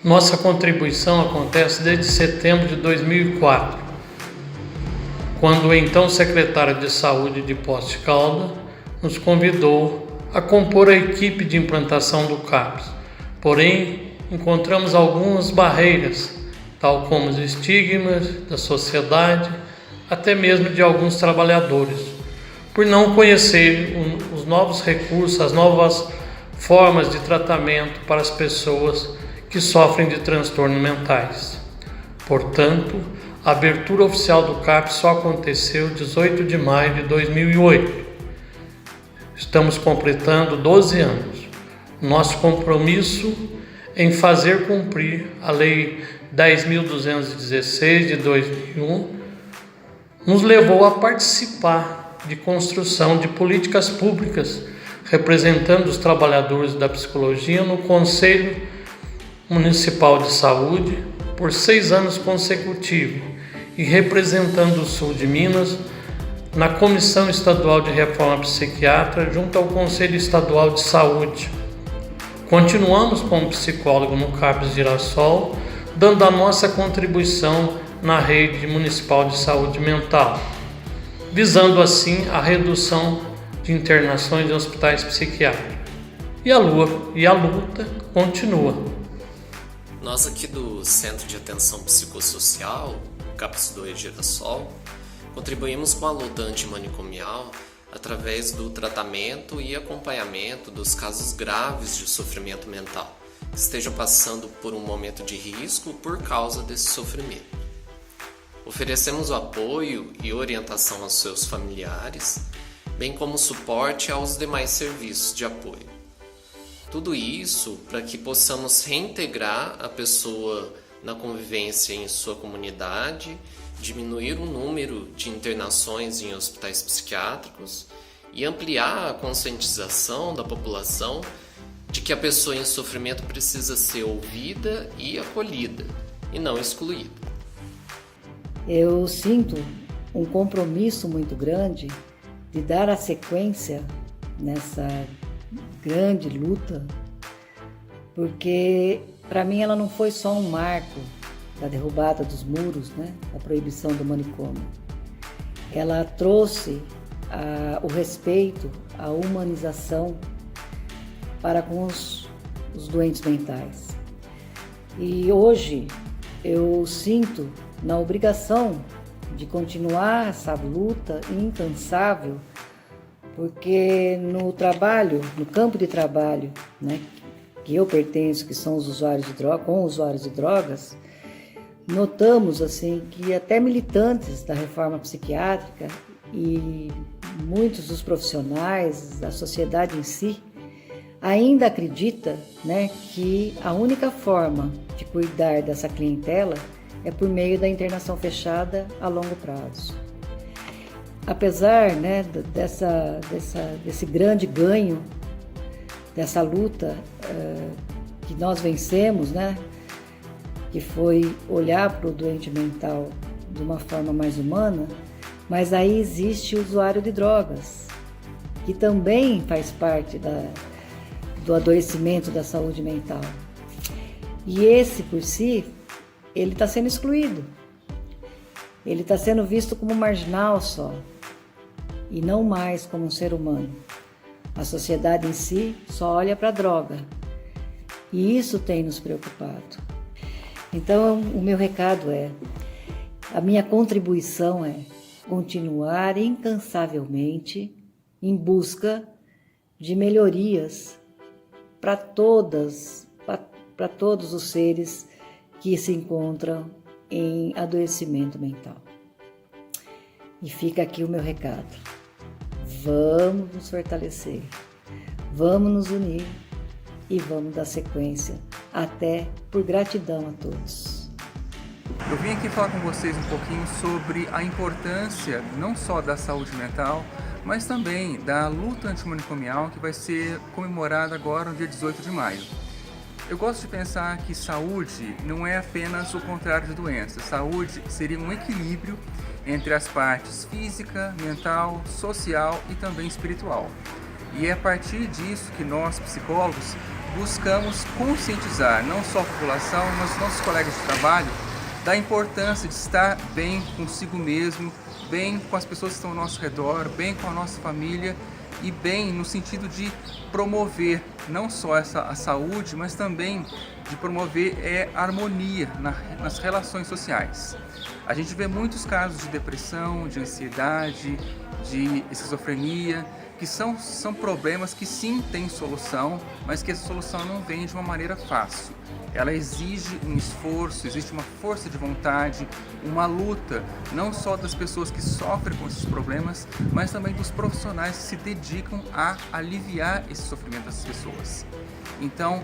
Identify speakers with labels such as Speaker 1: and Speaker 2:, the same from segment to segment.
Speaker 1: Nossa contribuição acontece desde setembro de 2004, quando o então secretário de Saúde de Poços de Caldas nos convidou a compor a equipe de implantação do CAPS. Porém, encontramos algumas barreiras, tal como os estigmas da sociedade, até mesmo de alguns trabalhadores, por não conhecer os novos recursos, as novas formas de tratamento para as pessoas que sofrem de transtornos mentais. Portanto, a abertura oficial do CAPS só aconteceu 18 de maio de 2008. Estamos completando 12 anos. Nosso compromisso em fazer cumprir a Lei 10.216 de 2001 nos levou a participar de construção de políticas públicas, representando os trabalhadores da psicologia no Conselho Municipal de Saúde por 6 anos consecutivos e representando o Sul de Minas na Comissão Estadual de Reforma Psiquiátrica junto ao Conselho Estadual de Saúde. Continuamos como psicólogo no CAPS Girassol, dando a nossa contribuição na rede municipal de saúde mental, visando assim a redução de internações em hospitais psiquiátricos. E a luta continua.
Speaker 2: Nós aqui do Centro de Atenção Psicossocial, CAPS 2 Girassol, contribuímos com a luta antimanicomial através do tratamento e acompanhamento dos casos graves de sofrimento mental, que estejam passando por um momento de risco por causa desse sofrimento. Oferecemos o apoio e orientação aos seus familiares, bem como suporte aos demais serviços de apoio. Tudo isso para que possamos reintegrar a pessoa na convivência em sua comunidade, diminuir o número de internações em hospitais psiquiátricos e ampliar a conscientização da população de que a pessoa em sofrimento precisa ser ouvida e acolhida, e não excluída.
Speaker 3: Eu sinto um compromisso muito grande de dar a sequência nessa grande luta, porque para mim ela não foi só um marco da derrubada dos muros, da proibição do manicômio. Ela trouxe o respeito, a humanização para com os doentes mentais. E hoje eu sinto na obrigação de continuar essa luta incansável, porque no trabalho, no campo de trabalho, que eu pertenço, que são os usuários de drogas, com usuários de drogas, notamos assim que até militantes da reforma psiquiátrica e muitos dos profissionais, da sociedade em si, ainda acredita, que a única forma de cuidar dessa clientela é por meio da internação fechada a longo prazo. Apesar desse grande ganho, dessa luta que nós vencemos, que foi olhar para o doente mental de uma forma mais humana, mas aí existe o usuário de drogas, que também faz parte do adoecimento da saúde mental. E esse, por si, ele está sendo excluído. Ele está sendo visto como marginal só, e não mais como um ser humano. A sociedade em si só olha para a droga, e isso tem nos preocupado. Então, o meu recado a minha contribuição é continuar incansavelmente em busca de melhorias para todos os seres que se encontram em adoecimento mental. E fica aqui o meu recado. Vamos nos fortalecer, vamos nos unir e vamos dar sequência, até por gratidão a todos.
Speaker 4: Eu vim aqui falar com vocês um pouquinho sobre a importância não só da saúde mental, mas também da luta antimanicomial que vai ser comemorada agora no dia 18 de maio. Eu gosto de pensar que saúde não é apenas o contrário de doença. Saúde seria um equilíbrio entre as partes física, mental, social e também espiritual. E é a partir disso que nós, psicólogos, buscamos conscientizar não só a população, mas os nossos colegas de trabalho da importância de estar bem consigo mesmo, bem com as pessoas que estão ao nosso redor, bem com a nossa família e bem no sentido de promover não só a saúde, mas também de promover a harmonia nas relações sociais. A gente vê muitos casos de depressão, de ansiedade, de esquizofrenia, que são problemas que sim têm solução, mas que essa solução não vem de uma maneira fácil. Ela exige um esforço, existe uma força de vontade, uma luta, não só das pessoas que sofrem com esses problemas, mas também dos profissionais que se dedicam a aliviar esse sofrimento dessas pessoas. Então,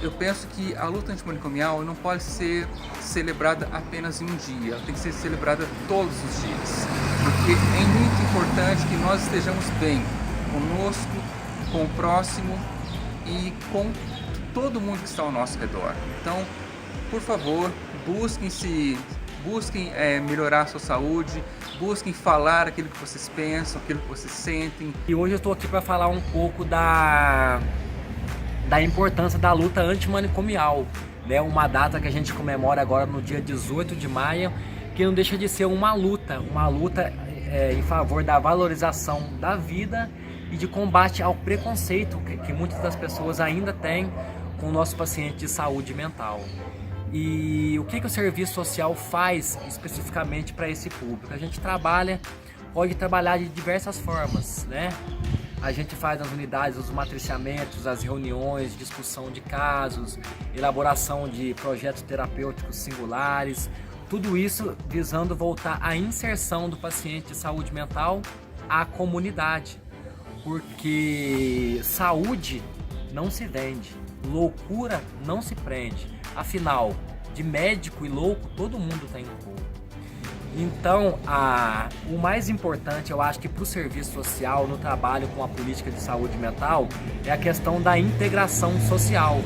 Speaker 4: eu penso que a luta antimanicomial não pode ser celebrada apenas em um dia, ela tem que ser celebrada todos os dias, porque é muito importante que nós estejamos bem conosco, com o próximo e com todo mundo que está ao nosso redor. Então, por favor, busquem melhorar a sua saúde, busquem falar aquilo que vocês pensam, aquilo que vocês sentem.
Speaker 5: E hoje eu estou aqui para falar um pouco da importância da luta antimanicomial, né? Uma data que a gente comemora agora no dia 18 de maio, que não deixa de ser uma luta em favor da valorização da vida e de combate ao preconceito que muitas das pessoas ainda têm com o nosso paciente de saúde mental. E o que o serviço social faz especificamente para esse público? A gente pode trabalhar de diversas formas, né? A gente faz nas unidades os matriciamentos, as reuniões, discussão de casos, elaboração de projetos terapêuticos singulares, tudo isso visando voltar à inserção do paciente de saúde mental à comunidade, porque saúde não se vende, loucura não se prende, afinal, de médico e louco todo mundo tem um pouco. Então, o mais importante, eu acho que para o serviço social, no trabalho com a política de saúde mental, é a questão da integração social.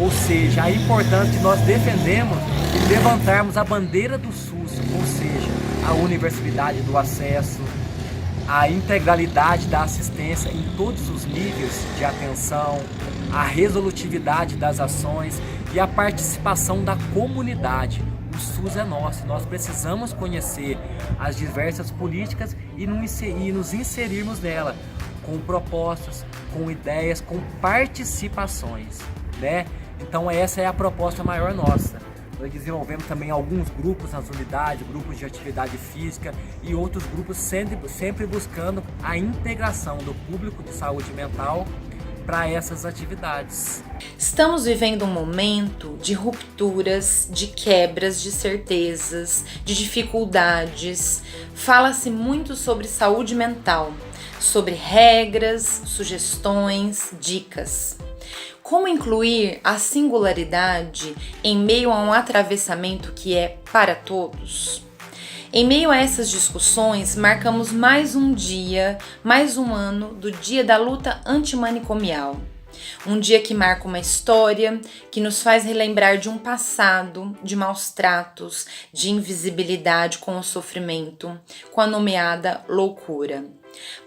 Speaker 5: Ou seja, a importância de nós defendermos e levantarmos a bandeira do SUS, ou seja, a universalidade do acesso, a integralidade da assistência em todos os níveis de atenção, a resolutividade das ações e a participação da comunidade. O SUS é nosso, nós precisamos conhecer as diversas políticas e nos inserirmos nela com propostas, com ideias, com participações, né? Então essa é a proposta maior nossa. Nós desenvolvemos também alguns grupos nas unidades, grupos de atividade física e outros grupos sempre buscando a integração do público de saúde mental para essas atividades.
Speaker 6: Estamos vivendo um momento de rupturas, de quebras de certezas, de dificuldades. Fala-se muito sobre saúde mental, sobre regras, sugestões, dicas. Como incluir a singularidade em meio a um atravessamento que é para todos? Em meio a essas discussões, marcamos mais um dia, mais um ano do Dia da Luta Antimanicomial. Um dia que marca uma história, que nos faz relembrar de um passado, de maus tratos, de invisibilidade com o sofrimento, com a nomeada loucura.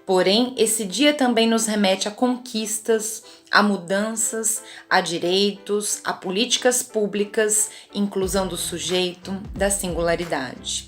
Speaker 6: Porém, esse dia também nos remete a conquistas, a mudanças, a direitos, a políticas públicas, inclusão do sujeito, da singularidade.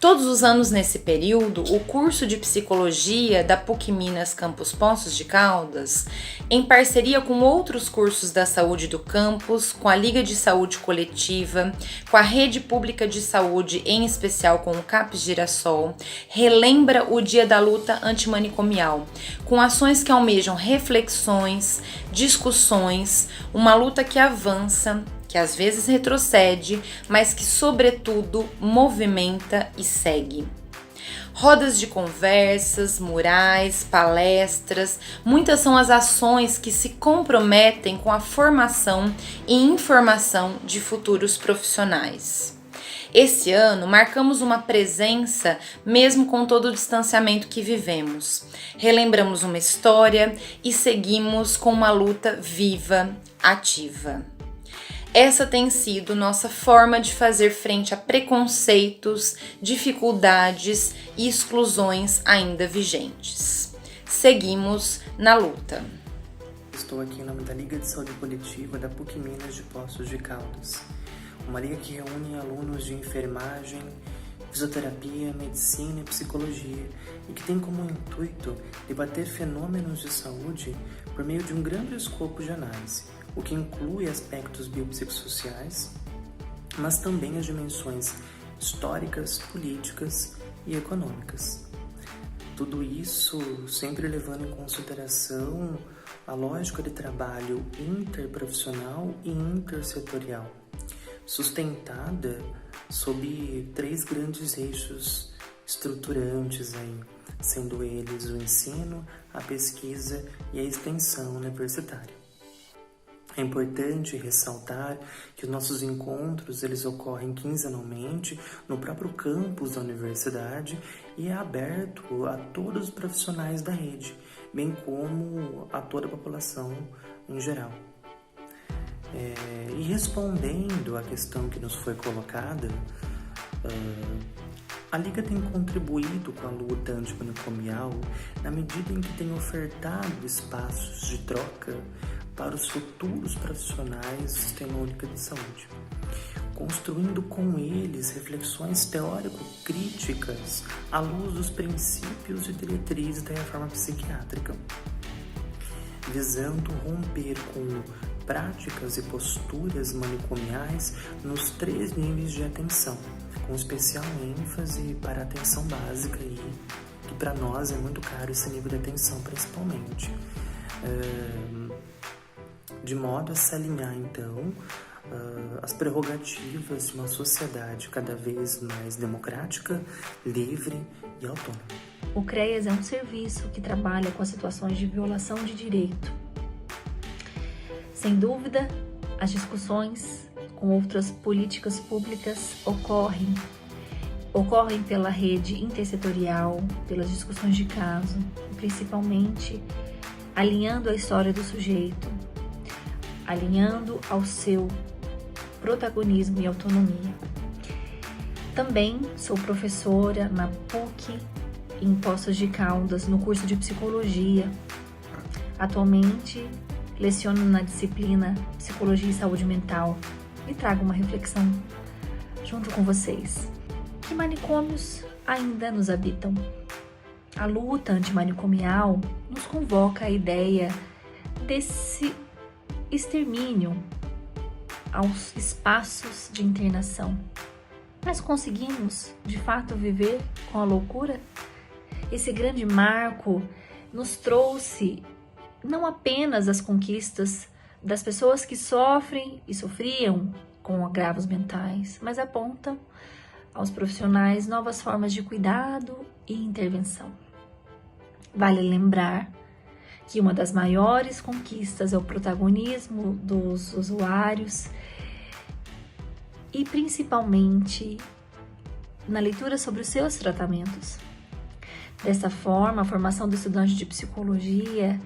Speaker 6: Todos os anos nesse período, o curso de Psicologia da PUC Minas Campus Poços de Caldas, em parceria com outros cursos da saúde do campus, com a Liga de Saúde Coletiva, com a Rede Pública de Saúde, em especial com o CAPS Girassol, relembra o Dia da Luta Antimanicomial, com ações que almejam reflexões, discussões, uma luta que avança, que às vezes retrocede, mas que sobretudo movimenta e segue. Rodas de conversas, murais, palestras, muitas são as ações que se comprometem com a formação e informação de futuros profissionais. Esse ano marcamos uma presença mesmo com todo o distanciamento que vivemos. Relembramos uma história e seguimos com uma luta viva, ativa. Essa tem sido nossa forma de fazer frente a preconceitos, dificuldades e exclusões ainda vigentes. Seguimos na luta.
Speaker 7: estou aqui em nome da Liga de Saúde Coletiva da PUC Minas de Poços de Caldas, uma liga que reúne alunos de enfermagem, fisioterapia, medicina e psicologia e que tem como intuito debater fenômenos de saúde por meio de um grande escopo de análise, o que inclui aspectos biopsicossociais, mas também as dimensões históricas, políticas e econômicas. Tudo isso sempre levando em consideração a lógica de trabalho interprofissional e intersetorial, sustentada sob 3 grandes eixos estruturantes, sendo eles o ensino, a pesquisa e a extensão universitária. É importante ressaltar que os nossos encontros eles ocorrem quinzenalmente no próprio campus da universidade e é aberto a todos os profissionais da rede, bem como a toda a população em geral. E respondendo à questão que nos foi colocada, a Liga tem contribuído com a luta antimanicomial na medida em que tem ofertado espaços de troca para os futuros profissionais do Sistema Único de Saúde, construindo com eles reflexões teórico-críticas à luz dos princípios e diretrizes da reforma psiquiátrica, visando romper com práticas e posturas manicomiais nos 3 níveis de atenção, com especial ênfase para a atenção básica e que para nós é muito caro esse nível de atenção principalmente, de modo a se alinhar então as prerrogativas de uma sociedade cada vez mais democrática, livre e autônoma.
Speaker 8: O CREAS é um serviço que trabalha com as situações de violação de direito. Sem dúvida, as discussões com outras políticas públicas ocorrem pela rede intersetorial, pelas discussões de caso, principalmente alinhando a história do sujeito, alinhando ao seu protagonismo e autonomia. Também sou professora na PUC em Poços de Caldas, no curso de Psicologia. Atualmente, leciono na disciplina Psicologia e Saúde Mental e trago uma reflexão junto com vocês. Que manicômios ainda nos habitam? A luta antimanicomial nos convoca a ideia desse extermínio aos espaços de internação. Mas conseguimos, de fato, viver com a loucura? Esse grande marco nos trouxe não apenas as conquistas das pessoas que sofrem e sofriam com agravos mentais, mas apontam aos profissionais novas formas de cuidado e intervenção. Vale lembrar que uma das maiores conquistas é o protagonismo dos usuários e principalmente na leitura sobre os seus tratamentos. Dessa forma, a formação do estudante de psicologia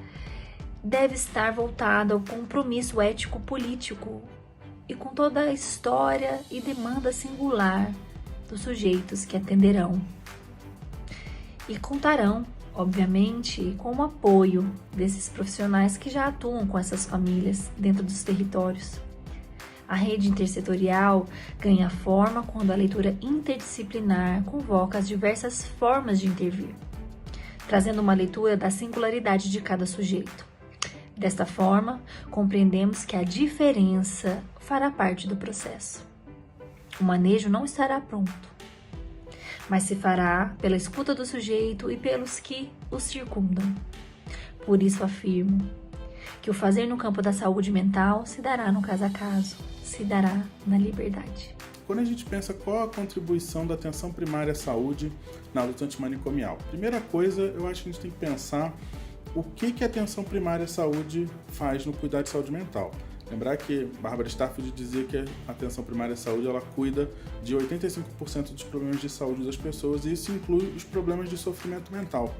Speaker 8: deve estar voltada ao compromisso ético-político e com toda a história e demanda singular dos sujeitos que atenderão. E contarão, obviamente, com o apoio desses profissionais que já atuam com essas famílias dentro dos territórios. A rede intersetorial ganha forma quando a leitura interdisciplinar convoca as diversas formas de intervir, trazendo uma leitura da singularidade de cada sujeito. Desta forma, compreendemos que a diferença fará parte do processo. O manejo não estará pronto, mas se fará pela escuta do sujeito e pelos que o circundam. Por isso afirmo que o fazer no campo da saúde mental se dará no caso a caso, se dará na liberdade.
Speaker 9: Quando a gente pensa qual a contribuição da atenção primária à saúde na luta antimanicomial, primeira coisa, eu acho que a gente tem que pensar o que a atenção primária à saúde faz no cuidado de saúde mental. Lembrar que Bárbara Stafford dizia que a atenção primária à saúde ela cuida de 85% dos problemas de saúde das pessoas e isso inclui os problemas de sofrimento mental.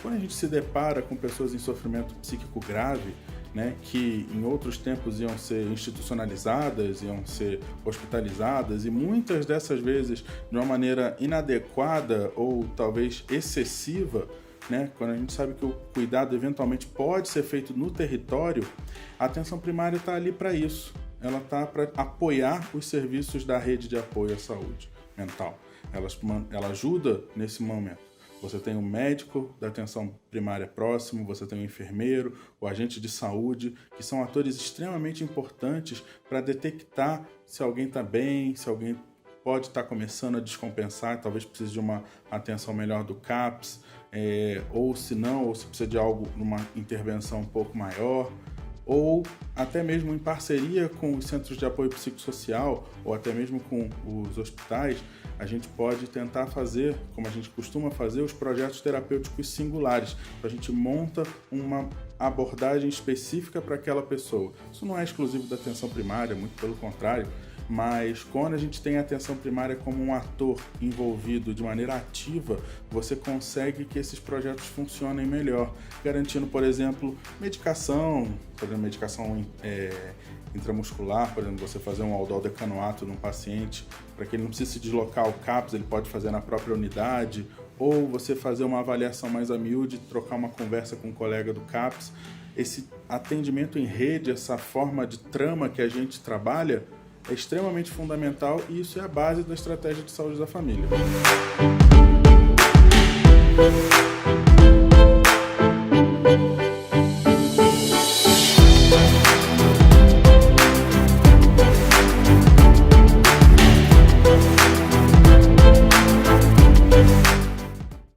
Speaker 9: Quando a gente se depara com pessoas em sofrimento psíquico grave, que em outros tempos iam ser institucionalizadas, iam ser hospitalizadas e muitas dessas vezes de uma maneira inadequada ou talvez excessiva, né? Quando a gente sabe que o cuidado eventualmente pode ser feito no território, a atenção primária está ali para isso. Ela está para apoiar os serviços da rede de apoio à saúde mental. Ela ajuda nesse momento. Você tem um médico da atenção primária próximo, você tem um enfermeiro, o agente de saúde, que são atores extremamente importantes para detectar se alguém está bem, se alguém pode estar começando a descompensar, talvez precise de uma atenção melhor do CAPS, ou se não, ou se precisa de algo, uma intervenção um pouco maior, ou até mesmo em parceria com os centros de apoio psicossocial, ou até mesmo com os hospitais, a gente pode tentar fazer, como a gente costuma fazer, os projetos terapêuticos singulares. A gente monta uma abordagem específica para aquela pessoa. Isso não é exclusivo da atenção primária, muito pelo contrário, mas quando a gente tem a atenção primária como um ator envolvido de maneira ativa, você consegue que esses projetos funcionem melhor, garantindo, por exemplo, medicação, fazendo medicação intramuscular, por exemplo, você fazer um aldol-decanoato num paciente, para que ele não precise se deslocar ao CAPS, ele pode fazer na própria unidade, ou você fazer uma avaliação mais a miúde, trocar uma conversa com um colega do CAPS. Esse atendimento em rede, essa forma de trama que a gente trabalha, é extremamente fundamental e isso é a base da estratégia de saúde da família.